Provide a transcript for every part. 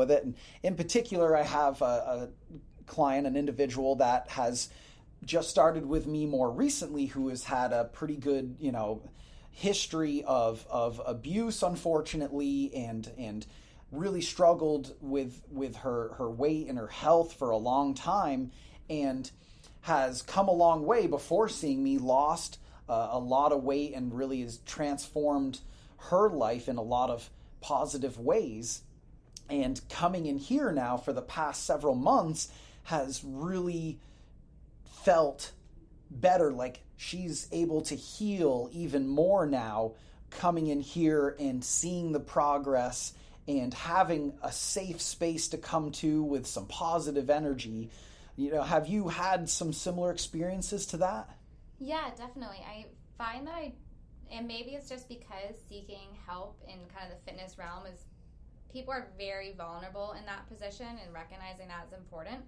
with it. And in particular, I have a client, an individual that has just started with me more recently, who has had a pretty good, history of abuse, unfortunately, and really struggled with her weight and her health for a long time, and has come a long way before seeing me, lost a lot of weight, and really has transformed her life in a lot of positive ways. And coming in here now for the past several months has really felt better, like she's able to heal even more now, coming in here and seeing the progress and having a safe space to come to with some positive energy. Have you had some similar experiences to that? Yeah, definitely. I find that and maybe it's just because seeking help in kind of the fitness realm is, people are very vulnerable in that position, and recognizing that is important.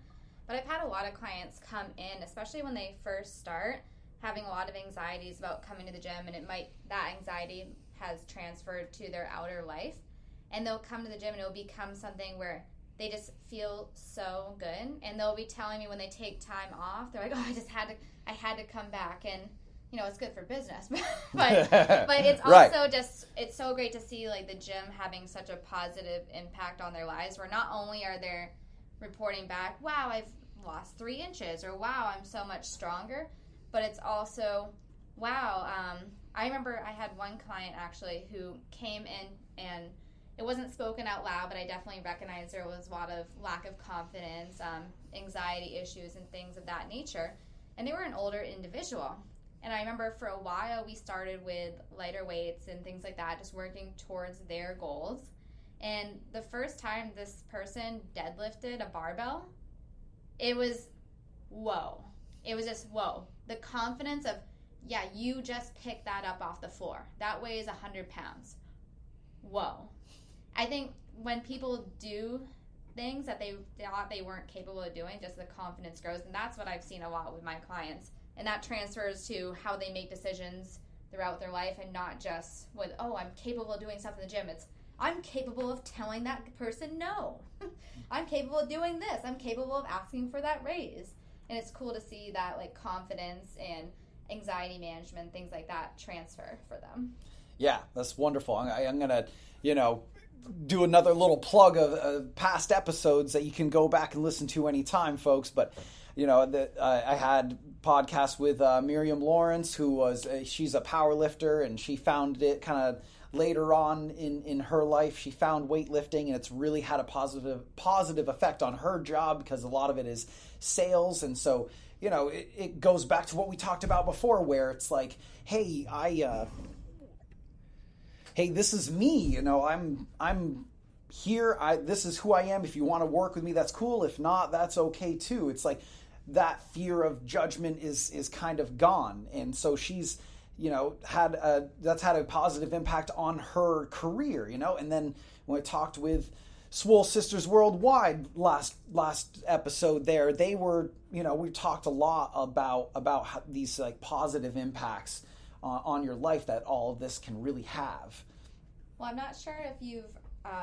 But I've had a lot of clients come in, especially when they first start, having a lot of anxieties about coming to the gym, and that anxiety has transferred to their outer life. And they'll come to the gym and it'll become something where they just feel so good. And they'll be telling me when they take time off, they're like, oh, I had to come back. And, it's good for business. but it's also just, it's so great to see like the gym having such a positive impact on their lives, where not only are they reporting back, wow, I've lost 3 inches, or wow, I'm so much stronger, but it's also, wow, I remember I had one client actually who came in, and it wasn't spoken out loud, but I definitely recognized there was a lot of lack of confidence, anxiety issues, and things of that nature. And they were an older individual. And I remember for a while we started with lighter weights and things like that, just working towards their goals. And the first time this person deadlifted a barbell, it was whoa. It was just whoa. The confidence of, yeah, you just picked that up off the floor. That weighs 100 pounds. Whoa. I think when people do things that they thought they weren't capable of doing, just the confidence grows. And that's what I've seen a lot with my clients. And that transfers to how they make decisions throughout their life, and not just with, oh, I'm capable of doing stuff in the gym. It's, I'm capable of telling that person no. I'm capable of doing this. I'm capable of asking for that raise. And it's cool to see that like confidence and anxiety management, things like that, transfer for them. Yeah, that's wonderful. I'm going to, do another little plug of past episodes that you can go back and listen to anytime, folks. But, I had podcasts with Miriam Lawrence, she's a power lifter, and she found it kind of later on in her life. She found weightlifting, and it's really had a positive effect on her job, because a lot of it is sales. And so, it goes back to what we talked about before, where it's like, hey, hey, this is me, I'm here, this is who I am. If you want to work with me, that's cool. If not, that's okay too. It's like that fear of judgment is kind of gone. And so she's, that's had a positive impact on her career, and then when I talked with Swole Sisters Worldwide last episode there, they were, we talked a lot about how these like positive impacts on your life that all of this can really have. Well, I'm not sure if you've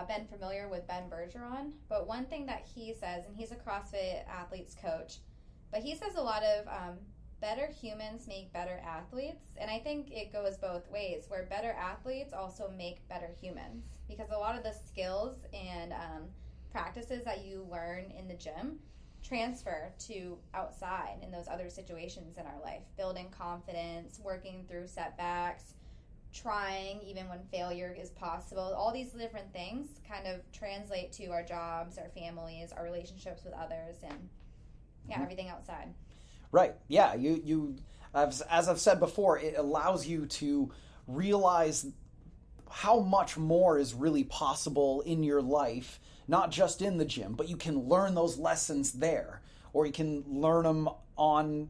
been familiar with Ben Bergeron, but one thing that he says, and he's a CrossFit athletes coach, but he says a lot of better humans make better athletes, and I think it goes both ways, where better athletes also make better humans, because a lot of the skills and practices that you learn in the gym transfer to outside in those other situations in our life, building confidence, working through setbacks, trying even when failure is possible. All these different things kind of translate to our jobs, our families, our relationships with others, and everything outside. Right. Yeah. You as I've said before, it allows you to realize how much more is really possible in your life, not just in the gym, but you can learn those lessons there, or you can learn them on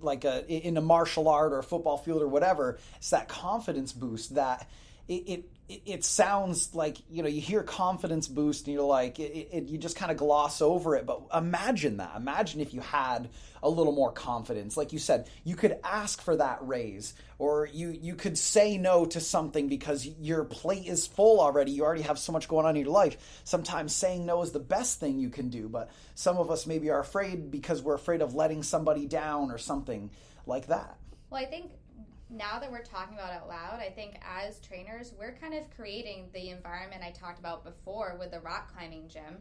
in a martial art or a football field or whatever. It's that confidence boost that it sounds like, you hear confidence boost and you're like, you just kind of gloss over it. But imagine that. Imagine if you had a little more confidence. Like you said, you could ask for that raise, or you could say no to something because your plate is full already. You already have so much going on in your life. Sometimes saying no is the best thing you can do. But some of us maybe are afraid because we're afraid of letting somebody down or something like that. Well, I think now that we're talking about it out loud, I think as trainers, we're kind of creating the environment I talked about before with the rock climbing gym,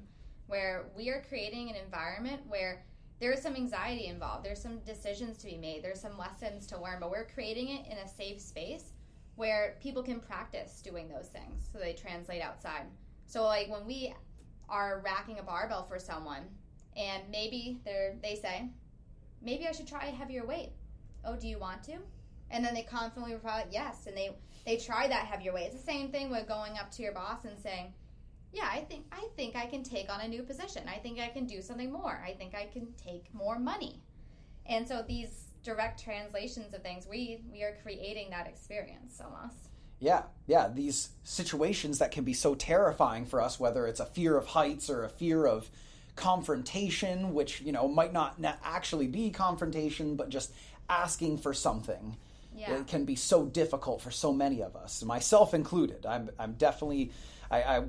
where we are creating an environment where there's some anxiety involved, there's some decisions to be made, there's some lessons to learn, but we're creating it in a safe space where people can practice doing those things so they translate outside. So like when we are racking a barbell for someone and maybe they say, maybe I should try a heavier weight. Oh, do you want to? And then they confidently reply yes, and they try that heavier weight. It's the same thing with going up to your boss and saying, yeah, I think I can take on a new position. I think I can do something more. I think I can take more money. And so these direct translations of things, we are creating that experience almost. Yeah, these situations that can be so terrifying for us, whether it's a fear of heights or a fear of confrontation, which, might not actually be confrontation, but just asking for something. Yeah. It can be so difficult for so many of us, myself included. I'm definitely, I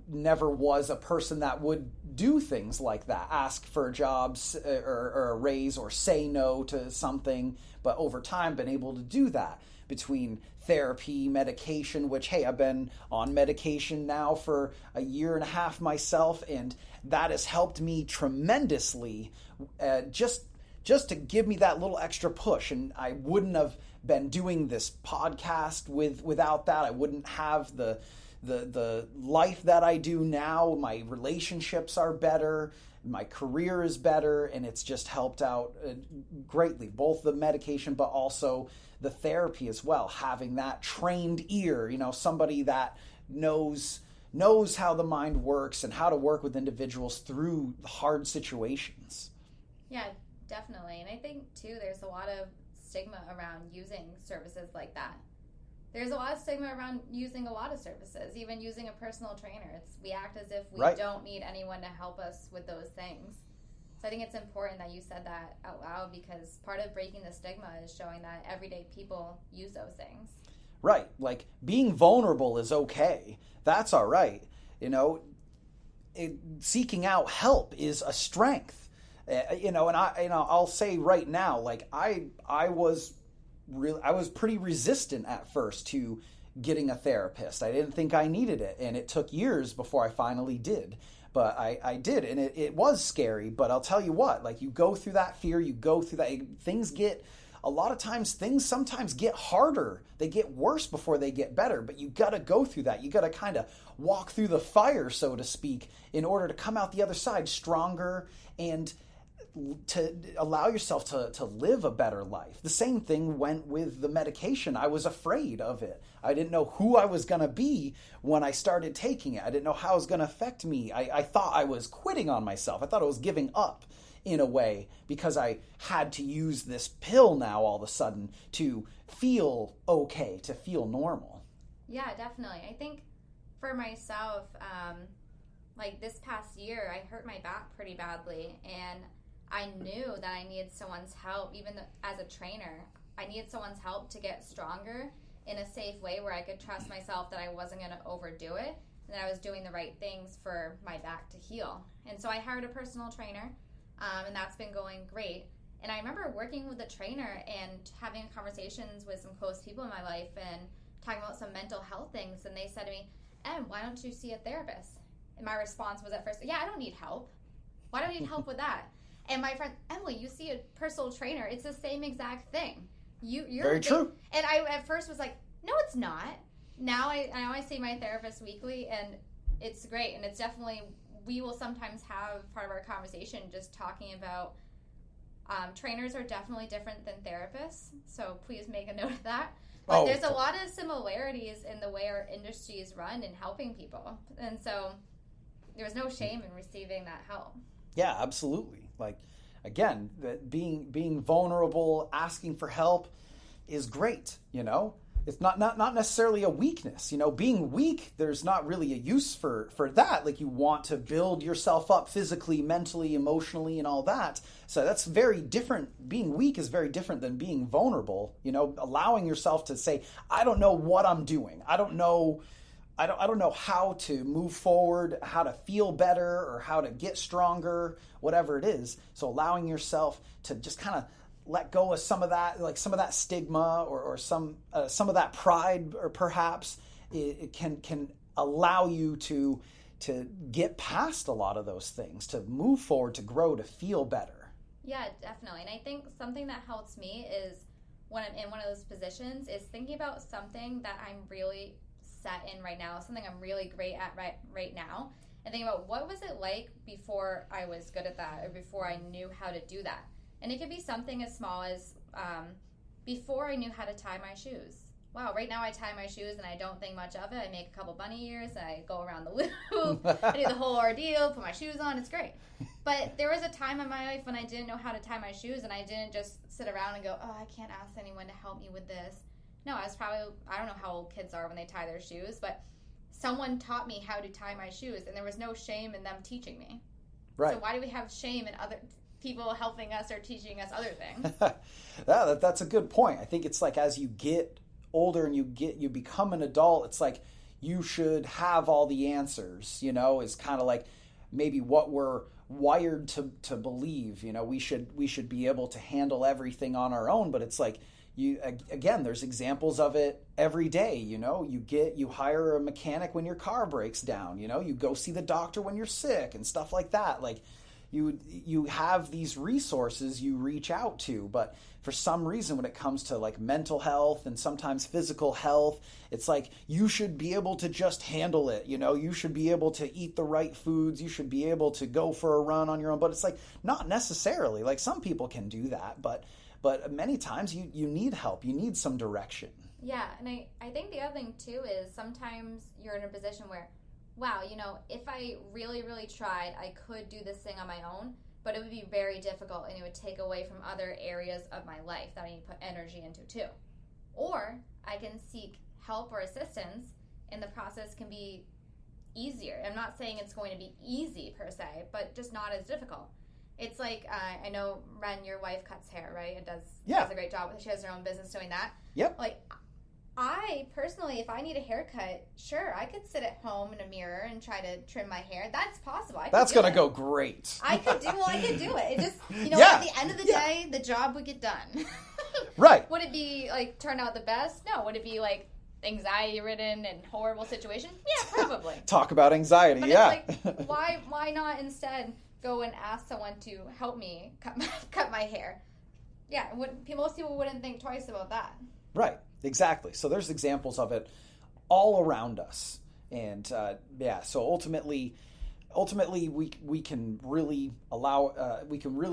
never was a person that would do things like that, ask for jobs or a raise or say no to something. But over time, been able to do that between therapy, medication, which, hey, I've been on medication now for a year and a half myself, and that has helped me tremendously, just to give me that little extra push. And I wouldn't have been doing this podcast without that. I wouldn't have the life that I do now. My relationships are better. My career is better, and it's just helped out greatly, both the medication but also the therapy as well. Having that trained ear, somebody that knows how the mind works and how to work with individuals through hard situations. Yeah, definitely. And I think, too, there's a lot of stigma around using services like that. There's a lot of stigma around using a lot of services, even using a personal trainer. We act as if we don't need anyone to help us with those things. So I think it's important that you said that out loud, because part of breaking the stigma is showing that everyday people use those things. Right. Like, being vulnerable is okay. That's all right. Seeking out help is a strength. And I'll say right now, like I was pretty resistant at first to getting a therapist. I didn't think I needed it, and it took years before I finally did. But I did, and it was scary. But I'll tell you what, like, you go through that fear, you go through that. A lot of times things sometimes get harder. They get worse before they get better, but you got to go through that. You got to kind of walk through the fire, so to speak, in order to come out the other side stronger and to allow yourself to live a better life. The same thing went with the medication. I was afraid of it. I didn't know who I was going to be when I started taking it. I didn't know how it was going to affect me. I thought I was quitting on myself. I thought I was giving up in a way, because I had to use this pill now all of a sudden to feel okay, to feel normal. Yeah, definitely. I think for myself, like this past year, I hurt my back pretty badly, and I knew that I needed someone's help. Even as a trainer, I needed someone's help to get stronger in a safe way where I could trust myself that I wasn't going to overdo it and that I was doing the right things for my back to heal. And so I hired a personal trainer, and that's been going great. And I remember working with a trainer and having conversations with some close people in my life and talking about some mental health things. And they said to me, Em, why don't you see a therapist? And my response was at first, yeah, I don't need help. Why do I need help with that? And my friend, Emily, you see a personal trainer. It's the same exact thing. You're very true. And I at first was like, no, it's not. Now I see my therapist weekly, and it's great. And it's definitely, we will sometimes have part of our conversation just talking about trainers are definitely different than therapists. So please make a note of that. But there's a lot of similarities in the way our industry is run in helping people. And so there's no shame in receiving that help. Yeah, absolutely. Like, again, being vulnerable, asking for help is great, it's not necessarily a weakness. Being weak, there's not really a use for that. Like, you want to build yourself up physically, mentally, emotionally, and all that. So that's very different. Being weak is very different than being vulnerable. Allowing yourself to say, I don't know what I'm doing. I don't know how to move forward, how to feel better, or how to get stronger, whatever it is. So allowing yourself to just kind of let go of some of that stigma, or some of that pride, or perhaps it can allow you to get past a lot of those things, to move forward, to grow, to feel better. Yeah, definitely. And I think something that helps me is, when I'm in one of those positions, is thinking about something that I'm really set in right now, something I'm really great at right now, and thinking about, what was it like before I was good at that, or before I knew how to do that. And it could be something as small as before I knew how to tie my shoes. Wow, right now I tie my shoes and I don't think much of it. I make a couple bunny ears, and I go around the loop, I do the whole ordeal, put my shoes on, it's great. But there was a time in my life when I didn't know how to tie my shoes, and I didn't just sit around and go, oh, I can't ask anyone to help me with this. No, I don't know how old kids are when they tie their shoes, but someone taught me how to tie my shoes, and there was no shame in them teaching me. Right. So why do we have shame in other people helping us or teaching us other things? That's a good point. I think it's like, as you get older and you become an adult, it's like you should have all the answers, is kind of like maybe what we're wired to believe. We should be able to handle everything on our own, but it's like, there's examples of it every day. You hire a mechanic when your car breaks down, you go see the doctor when you're sick and stuff like that. Like, you have these resources you reach out to, but for some reason, when it comes to like mental health and sometimes physical health, it's like you should be able to just handle it. You should be able to eat the right foods. You should be able to go for a run on your own. But it's like, not necessarily. Like, some people can do that, but many times you need help. You need some direction. Yeah, and I think the other thing too is, sometimes you're in a position where, wow, if I really, really tried, I could do this thing on my own, but it would be very difficult, and it would take away from other areas of my life that I need to put energy into too. Or I can seek help or assistance, and the process can be easier. I'm not saying it's going to be easy per se, but just not as difficult. It's like, I know, Ren, your wife cuts hair, right? And does a great job. She has her own business doing that. Yep. Like, I personally, if I need a haircut, sure, I could sit at home in a mirror and try to trim my hair. That's possible. That's going to go great. I could do it. It just, at the end of the day, the job would get done. Right. Would it be, like, turn out the best? No. Would it be, like, anxiety-ridden and horrible situation? Yeah, probably. Talk about anxiety, but yeah. It's like, why not instead go and ask someone to help me cut my hair? Yeah, most people wouldn't think twice about that. Right, exactly. So there's examples of it all around us, and so ultimately we can really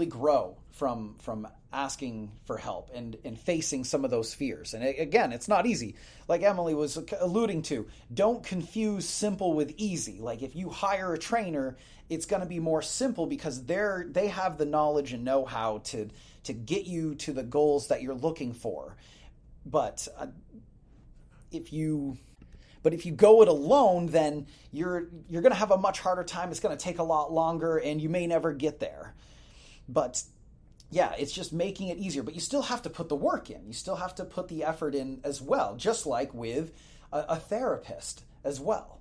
grow from asking for help and facing some of those fears. And again, it's not easy. Like Emily was alluding to, don't confuse simple with easy. Like, if you hire a trainer, it's going to be more simple because they have the knowledge and know-how to get you to the goals that you're looking for. But if you go it alone, then you're going to have a much harder time. It's going to take a lot longer, and you may never get there. But yeah, it's just making it easier. But you still have to put the work in. You still have to put the effort in as well, just like with a therapist as well.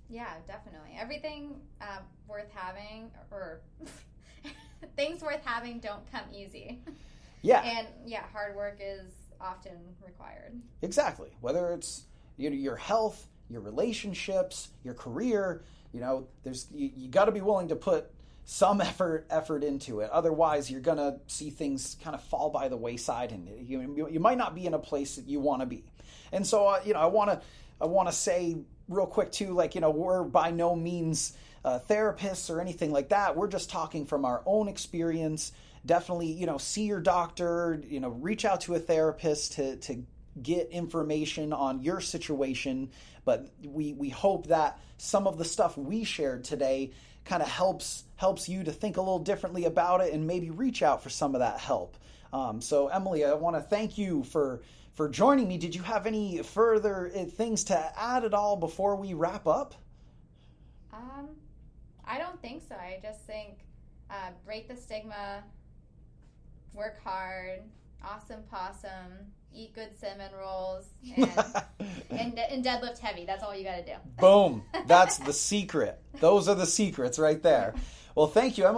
Yeah, definitely. Everything worth having, or things worth having, don't come easy. Yeah. And yeah, hard work is often required. Exactly. Whether it's your health, your relationships, your career, you got to be willing to put some effort into it. Otherwise, you're going to see things kind of fall by the wayside, and you might not be in a place that you want to be. And so, I want to say real quick too, like, we're by no means therapists or anything like that. We're just talking from our own experience. Definitely, see your doctor, reach out to a therapist to get information on your situation. But we hope that some of the stuff we shared today kind of helps you to think a little differently about it and maybe reach out for some of that help. So Emily, I want to thank you for for joining me. Did you have any further things to add at all before we wrap up? I don't think so. I just think break the stigma, work hard, awesome possum, eat good cinnamon rolls, and deadlift heavy. That's all you got to do. Boom. That's the secret. Those are the secrets right there. Well, thank you, Emma.